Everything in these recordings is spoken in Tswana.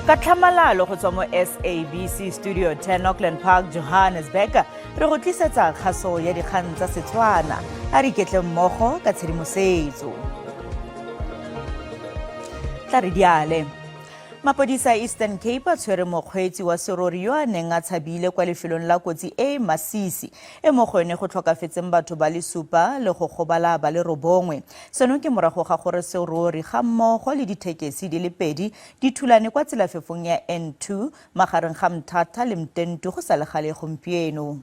Ka tlhamalalo go tswa mo SABC Studio 10 Auckland Park, Johannesburg, re go tlisetsa kgaso ya dikgang tsa Setswana. A re iketle mmogo ka tshedimosetso. Tla re diale. Mapodisa Eastern Cape a tshwere mokgweetsi wa serori yo a neng a tshabile kwa lefelong la kotsi e masisi e mo go yone go tlhokafetseng batho ba le 7 le go gobala ba le 9. Seno ke morago ga gore serori ga mmogo le dithekesi di le 2 di thulane kwa tselafefong ya N2 magareng ga Mthatha le Mtentu go sa le gale gompieno.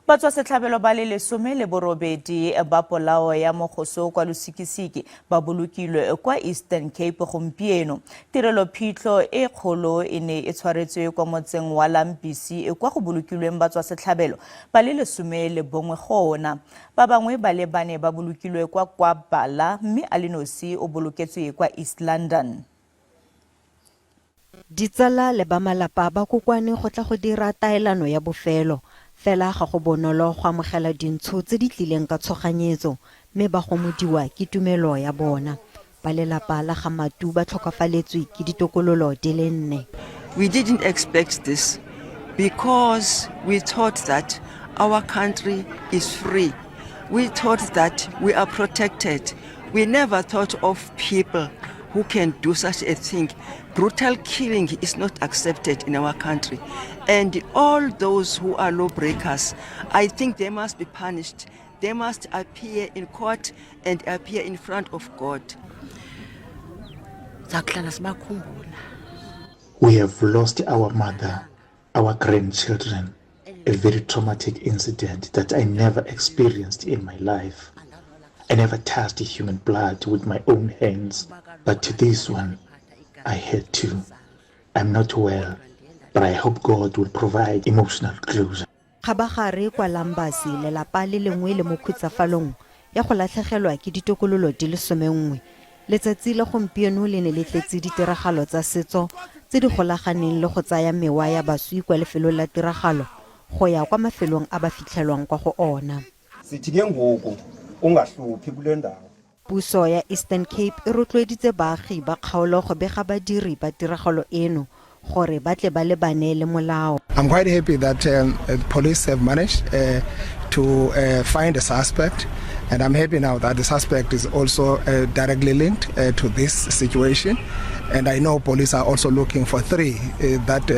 Batswa setlhabelo ba le 18 ba polao ya Moholo kwa Lusikisiki ba bolokilwe kwa Eastern Cape gompieno. Tirelo phitlho e kgolo e ne e tshwaretswe kwa motseng wa Lampisi kwa go bolokilweng batswa setlhabelo ba le 11 gona. Ba bangwe ba le 4 ba bolokilwe kwa Bala mme a le nosi o boloketswe kwa East London. Ditsala le ba malapa ba kokwane go tla go dira taelano ya bofelo. Fela ga go bonolo go amogela dintsho tse di tlileng ka tshoganyetso mme ba gomodiwa ke tumelo ya bona. Ba lelapa la Gamatu ba tlhokafaletswe ke ditokololo di le 4. We didn't expect this because we thought that our country is free. We thought that we are protected. We never thought of people who can do such a thing. Brutal killing is not accepted in our country. And all those who are lawbreakers, I think they must be punished. They must appear in court and appear in front of God. We have lost our mother, our grandchildren, a very traumatic incident that I never experienced in my life. I never touched human blood with my own hands, but to this one, I had to. I'm not well, but I hope God will provide emotional closure. Gabagare kwa Lambasi lelapa le lengwe le mo khutsafalong ya go latlhegelwa ke ditokololo di le 11. Letsatsi la gompieno le ne le tletse ditiragalo tsa setso tse di golaganeng le go tsaya mewa ya baswi kwa lefelong la tiragalo go ya kwa mafelong a ba fitlhelwang kwa go ona. Puso ya Eastern Cape e rotloeditse baagi ba kgaolo go bega badiri ba tiragalo eno gore ba tle ba le bane le molao. I'm quite happy that the police have managed to find a suspect, and I'm happy now that the suspect is also directly linked to this situation. And I know police are also looking for 3 that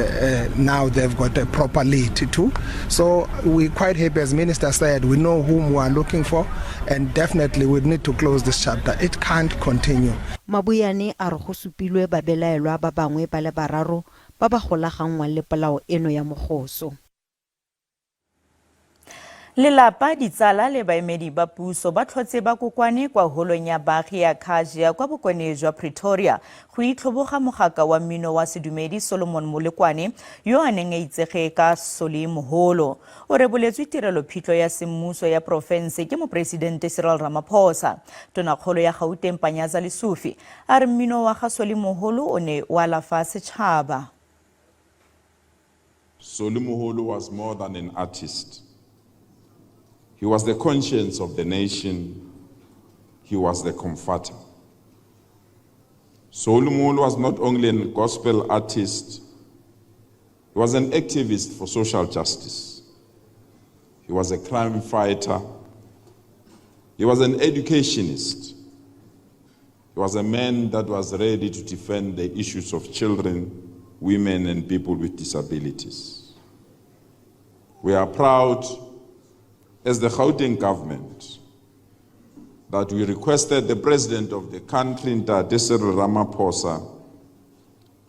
now they've got a proper lead to. So we're quite happy, as Minister said, we know whom we are looking for, and definitely we need to close this chapter. It can't continue. Mabuyane a re go supilwe ba belaelwa ba bangwe ba le 3 ba ba golagangwang le polao eno ya Mogoso. Lelapa ditsala le baemedi ba puso ba tlhotse ba kokwane kwa holong ya baagi ya Kajia kwa bokone jwa Pretoria go itlhoboga mogaka wa mmino wa sedumedi Solomon Molekwane yo a neng a itsege ka Soli Moholo. O reboletswe tirelo phitlho ya semmuso ya profense ke mopresidente Cyril Ramaphosa. Tonakgolo ya Gauteng Panyaza Lesufi a re mmino wa ga Soli Moholo o ne wa lafa setšhaba. Soli Moholo was more than an artist. He was the conscience of the nation. He was the comforter. Soli Moholo was not only a gospel artist, he was an activist for social justice. He was a crime fighter. He was an educationist. He was a man that was ready to defend the issues of children, women, and people with disabilities. We are proud as the Gauteng government that we requested the president of the country, Cyril Ramaphosa,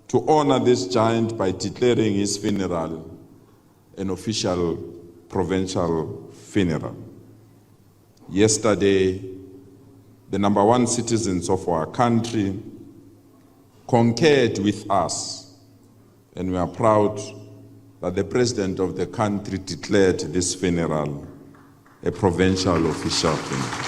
to honor this giant by declaring his funeral an official provincial funeral. Yesterday, the #1 citizens of our country concurred with us, and we are proud that the president of the country declared this funeral a provincial official funeral.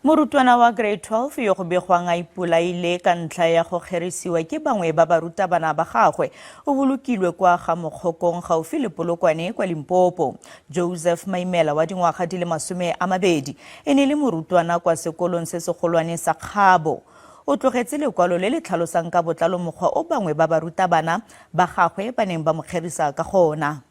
Morutwana wa grade 12 yo go begwang a ipolaile ka ntlha ya go kgerisiwa ke bangwe ba barutabana ba gagwe o bolokilwe kwa ga Mogokong gaufi le Polokwane kwa Limpopo. Joseph Maimela wa dingwaga di le 20 e ne le morutwana kwa sekolong se segolwane sa Kgabo. O tlogetse lekwalo le le tlhalosang ka botlalo mokgwa o bangwe ba barutabana ba gagwe ba neng ba mo kgerisa ka gona.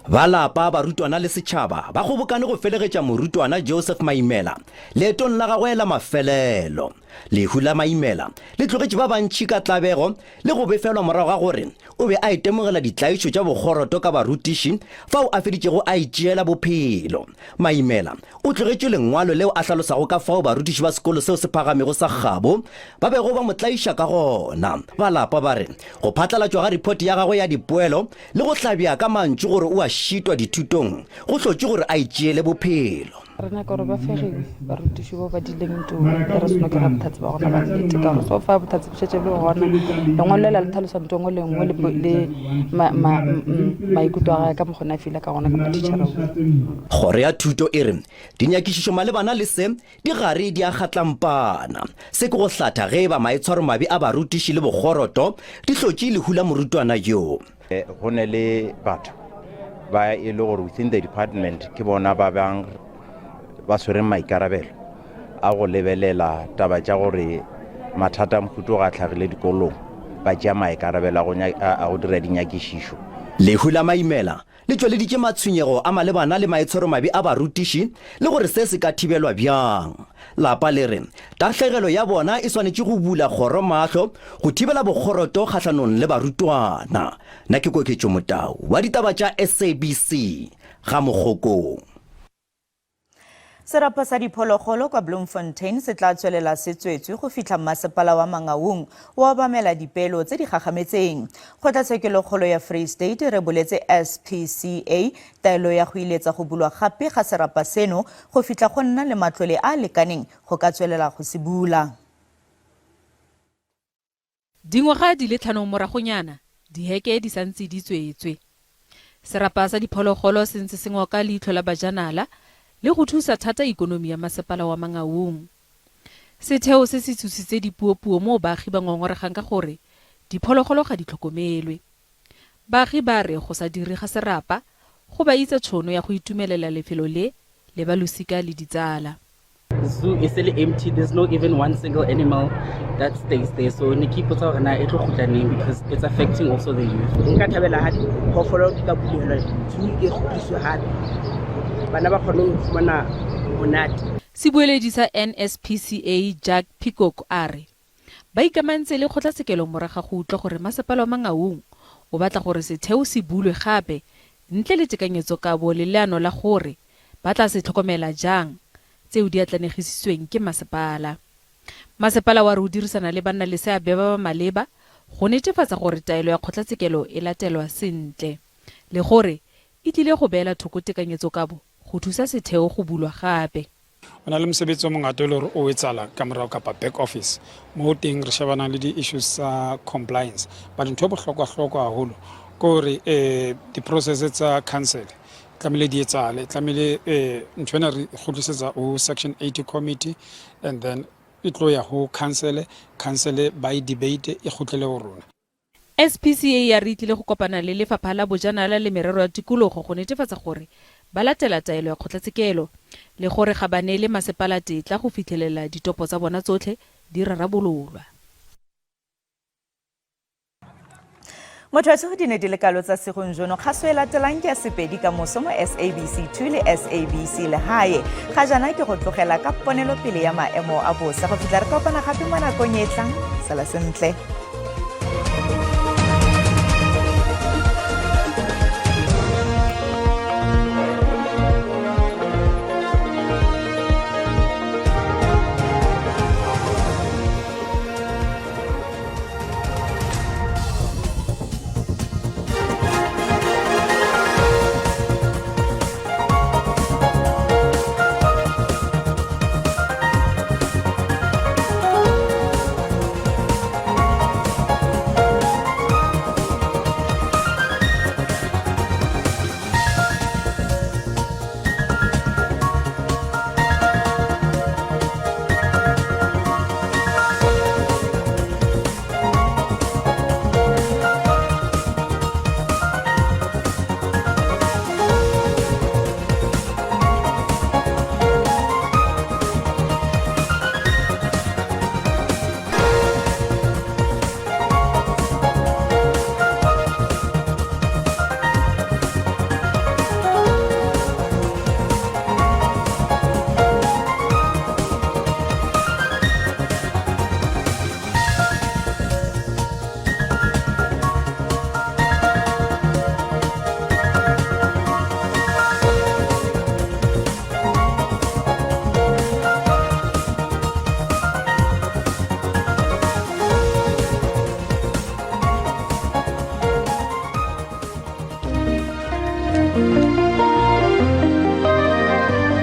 Balapa barutwana le setšhaba ba kgobokane go felegetša morutwana Joseph Maimela leetong la gagwe la mafelelo. Lehu la Maimela le tlogetše ba bantši ka tlabego le go befelwa morago ga gore o be a itemogela ditlaišo tša bogoroto ka barutiši fao a feditšego a itšeela bophelo. Maimela o tlogetše lengwalo leo a hlalosago ka fao barutiši ba sekolo seo se phagamego sa Kgabo ba bego ba mo tlaiša ka gona. Balapa ba re go phatlalatšwa ga ripoti ya gagwe ya dipoelo le go hlabja ka mantšu gore o a šitwa dithutong go hlotše gore a itšeele bophelo. Rena gore ba fegiwe barutiši bo ba dileng tumo re seno ke ra bothats ba gona ba nnete ka gore so fa bothats bo šetše le gona lengwalo le la le tlhalosa ntongo le nngwe le maikutlo a gae ka mokgona a fila ka gona ka matitšhara. Kgoro ya thuto e re dinyakišišo malebana le se di gare di a kgatlampana se ke go hlatha ge ba maitshwaromabe a barutiši le bogoroto di hlotše lehu la morutwana yo. Go ne le batho ba e le gore within the department ke bona ba bang ba swereng maikarabelo a go lebelela taba tša gore mathata mokhuto ga tlhagile dikolong ba tšea maikarabelo a go dira dinyakišišo. Lehu la Maimela le tšweleditše matshwenyego a malebana le maitshwaromabe a barutiši le gore se se ka thibelwa bjang. Lapa le re tahlegelo ya bona e swanetše go bula kgoro mahlo go thibela bogoroto kgatlhanong le barutwana. Nna ke Koketšo Motau wa ditaba tša SABC ga Mogokong. Serapa sa diphologolo kwa Bloemfontein se tla tswelela se tswetswe go fitlha masepala wa Mangaung o obamela dipeelo tse di gagametseng. Kgotlatshekelo ya Free State re boletse SPCA taelo ya go iletsa go bulwa gape ga serapa seno go fitlha go nna le matlole a lekaneng go ka tswelela go se bula. Dingwaga di le 5 moragonyana diheke di santse di tswetswe. Serapa sa diphologolo se ntse se ngoka leitlho la bajanala le go thusa thata ikonomi ya masepala wa Mangaung. Setheo se se tshositse dipuopuo mo baagi ba ngongoregang ka gore diphologolo ga di tlhokomelwe. Baagi ba re go sa dire ga serapa go ba itse tšhono ya go itumelela lefelo le ba losika le ditsala. The zoo is still empty. There's not even one single animal that stays there. So ne ke ipotsa gore na e tlo gutla neng because it's affecting also the youth. Nka thabela ha diphoofolo di ka bulelwa zoo e kgutliswe hape bana ba kgone go fumana monate. Sebueledi sa NSPCA Jack Peacock a re ba ikamantse le kgotlatshekelo moraga go utlwa gore masepala wa Mangaung o batla gore setheo se bulwe gape ntle le tekanyetso kabo le leano la gore ba tla se tlhokomela jang tseo di atlanegisitsweng ke masepala. Masepala wa re o dirisana le banna le seabe ba maleba go netefatsa gore taelo ya kgotlatshekelo e latelwa sentle le gore e tlile go beela thoko tekanyetso kabo go thusa setheo go bulwa gape. O na le mosebetsi o mongata o le gore o etsala ka morago kapa back office mo teng re shebana le di-issues tsa compliance but ntho e bohlokwa haholo ke gore di-process tsa council tlamehile di etsale tlamehile ntho ena re kgutlisetsa ho section 80 committee and then e tlo ya ho council ba e debate e khutlele ho rona. SPCA ya re tlile go kopana le lefapha la bojanala le merero ya tikologo go netefatsa gore ba latela taelo ya kgotlatshekelo le gore ga ba neele masepala tetla go fitlhelela ditopo tsa bona tsotlhe di rarabololwa. Motho di ne di le kalo tsa segonjono kgaso e latelang ke ya sepedi ka moso mo SABC 2 le SABC le hae ga jana ke go tlogela ka ponelo pele ya maemo a bosa go fitlha re kopana gape mo nakong e tlang sala sentle.